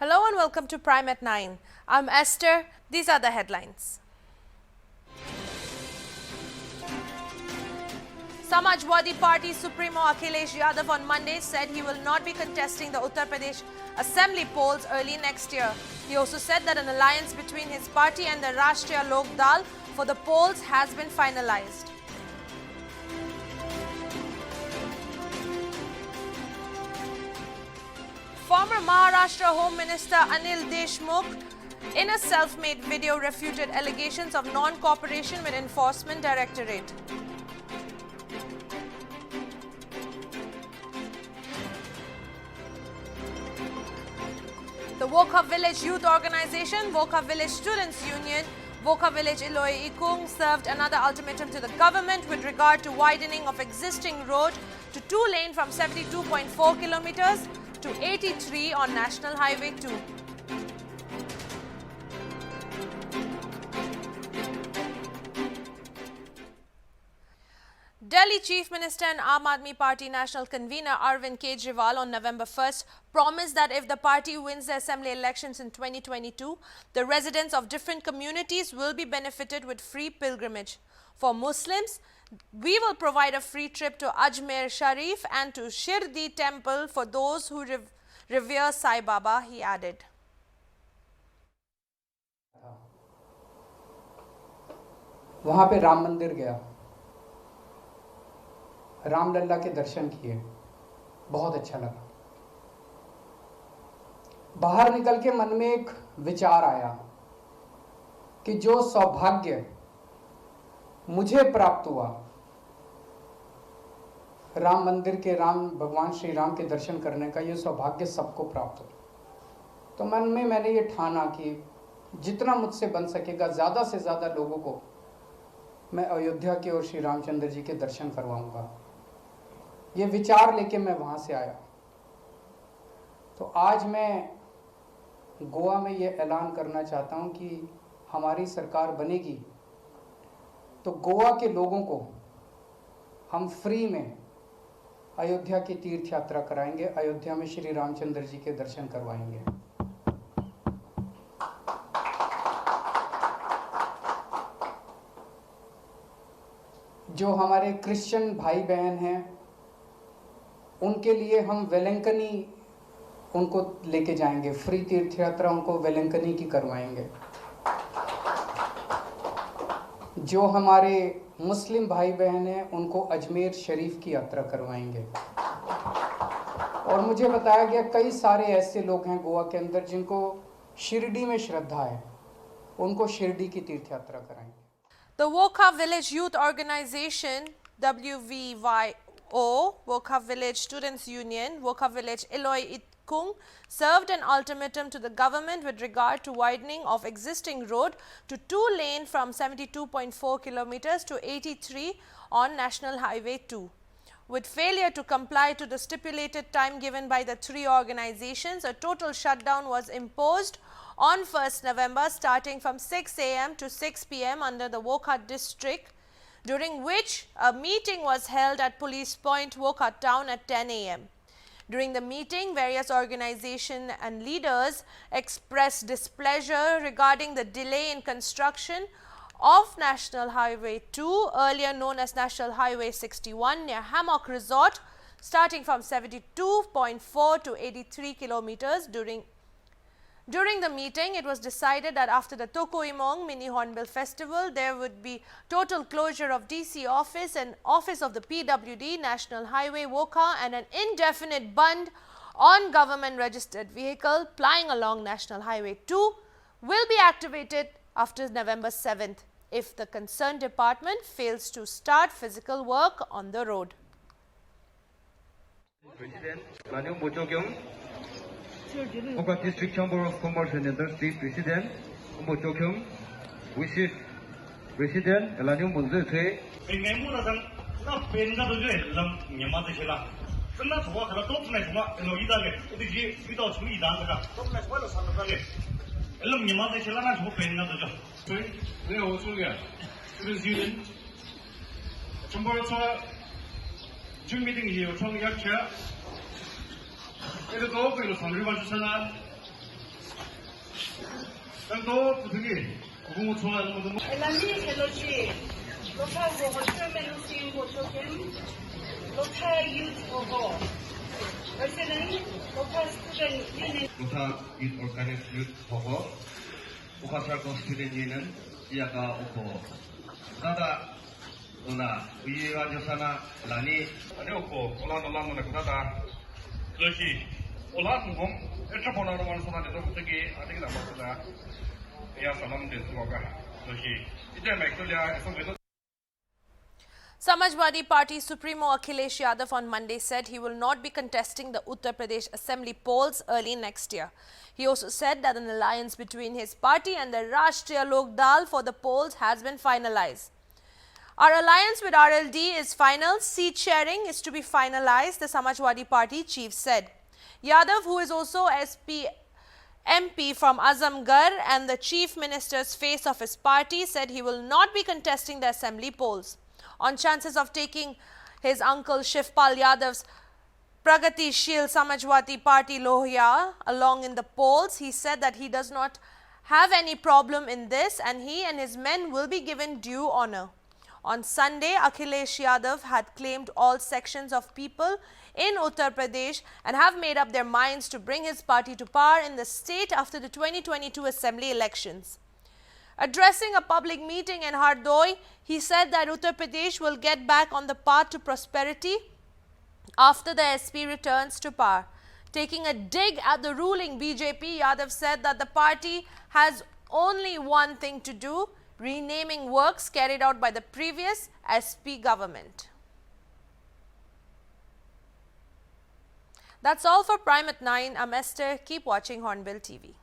Hello and welcome to Prime at 9. I'm Esther. These are the headlines. Samajwadi Party Supremo Akhilesh Yadav on Monday said he will not be contesting the Uttar Pradesh Assembly polls early next year. He also said that an alliance between his party and the Rashtriya Lok Dal for the polls has been finalized. Former Maharashtra Home Minister Anil Deshmukh, in a self-made video, refuted allegations of non-cooperation with Enforcement Directorate. The Wokha Village Youth Organization, Wokha Village Students Union, Wokha Village Iloi Ikung served another ultimatum to the government with regard to widening of existing road to 2-lane from 72.4 kilometers to 83 on National Highway 2. Delhi Chief Minister and Aam Aadmi Party National Convener Arvind Kejriwal on November 1st promised that if the party wins the assembly elections in 2022, the residents of different communities will be benefited with free pilgrimage. For Muslims, we will provide a free trip to Ajmer Sharif and to Shirdi temple for those who revere Sai Baba, he added. वहाँ पे राम मंदिर गया, रामलला के दर्शन किए, बहुत अच्छा लगा। बाहर निकल के मन में एक विचार आया कि जो सौभाग्य मुझे प्राप्त हुआ राम मंदिर के, राम भगवान श्री राम के दर्शन करने का, ये सौभाग्य सबको प्राप्त हो। तो मन में मैंने ये ठाना कि जितना मुझसे बन सकेगा ज़्यादा से ज़्यादा लोगों को मैं अयोध्या के और श्री रामचंद्र जी के दर्शन करवाऊंगा। ये विचार लेके मैं वहाँ से आया। तो आज मैं गोवा में ये ऐलान करना चाहता हूँ कि हमारी सरकार बनेगी तो गोवा के लोगों को हम फ्री में अयोध्या की तीर्थ यात्रा कराएंगे, अयोध्या में श्री रामचंद्र जी के दर्शन करवाएंगे। जो हमारे क्रिश्चियन भाई बहन हैं उनके लिए हम वेलंकनी उनको लेके जाएंगे, फ्री तीर्थ यात्रा उनको वेलंकनी की करवाएंगे। जो हमारे मुस्लिम भाई बहन हैं उनको अजमेर शरीफ की यात्रा करवाएंगे। और मुझे बताया गया कई सारे ऐसे लोग हैं गोवा के अंदर जिनको शिरडी में श्रद्धा है, उनको शिरडी की तीर्थ यात्रा कराएंगे। The Wokha Village Youth Organization, WVYO, Wokha Village Students Union, Wokha Village Iloi Ikung served an ultimatum to the government with regard to widening of existing road to 2-lane from 72.4 kilometers to 83 on National Highway 2. With failure to comply to the stipulated time given by the three organizations, a total shutdown was imposed on 1st November starting from 6 a.m. to 6 p.m. under the Wokha district, during which a meeting was held at Police Point, Wokha town at 10 a.m. During the meeting, various organizations and leaders expressed displeasure regarding the delay in construction of National Highway 2, earlier known as National Highway 61, near Hammock Resort, starting from 72.4 to 83 kilometers. During the meeting, it was decided that after the Toko Imong Mini Hornbill Festival, there would be total closure of DC office and office of the PWD, National Highway, Wokha, and an indefinite ban on government registered vehicle plying along National Highway 2 will be activated after November 7th if the concerned department fails to start physical work on the road. Wokha District Chamber of Commerce and Industry President Mbo Chokyung, Vice President Elanium Munze Tre. 또 부득이 고공을 좋아하는 분들 Elani Eloshi, Loka Hotel Melusi Hotoken, Loka Youth Hoho, President, Loka Student Union. Loka Youth Organized Youth Hoho, Ukasarko Student Union, Iaka Oko. Nada, Una, Uiwa Josana, Lani, 아니었고 올라놀라는 그다다 그것이 올라는 공 에트포나로 하는 소나에도 부득이 아직 남았다. 야 사람들 수고가 그것이 이제 맥돌이야 에서도 Samajwadi Party Supremo Akhilesh Yadav on Monday said he will not be contesting the Uttar Pradesh Assembly polls early next year. He also said that an alliance between his party and the Rashtriya Lok Dal for the polls has been finalized. Our alliance with RLD is final. Seat sharing is to be finalized, the Samajwadi Party chief said. Yadav, who is also MP from Azamgarh and the chief minister's face of his party, said he will not be contesting the assembly polls. On chances of taking his uncle Shivpal Yadav's Pragatishil Samajwadi Party Lohia along in the polls, he said that he does not have any problem in this and he and his men will be given due honor. On Sunday, Akhilesh Yadav had claimed all sections of people in Uttar Pradesh and have made up their minds to bring his party to power in the state after the 2022 assembly elections. Addressing a public meeting in Hardoi, he said that Uttar Pradesh will get back on the path to prosperity after the SP returns to power. Taking a dig at the ruling BJP, Yadav said that the party has only one thing to do: renaming works carried out by the previous SP government. That's all for Prime at 9. I'm Esther. Keep watching Hornbill TV.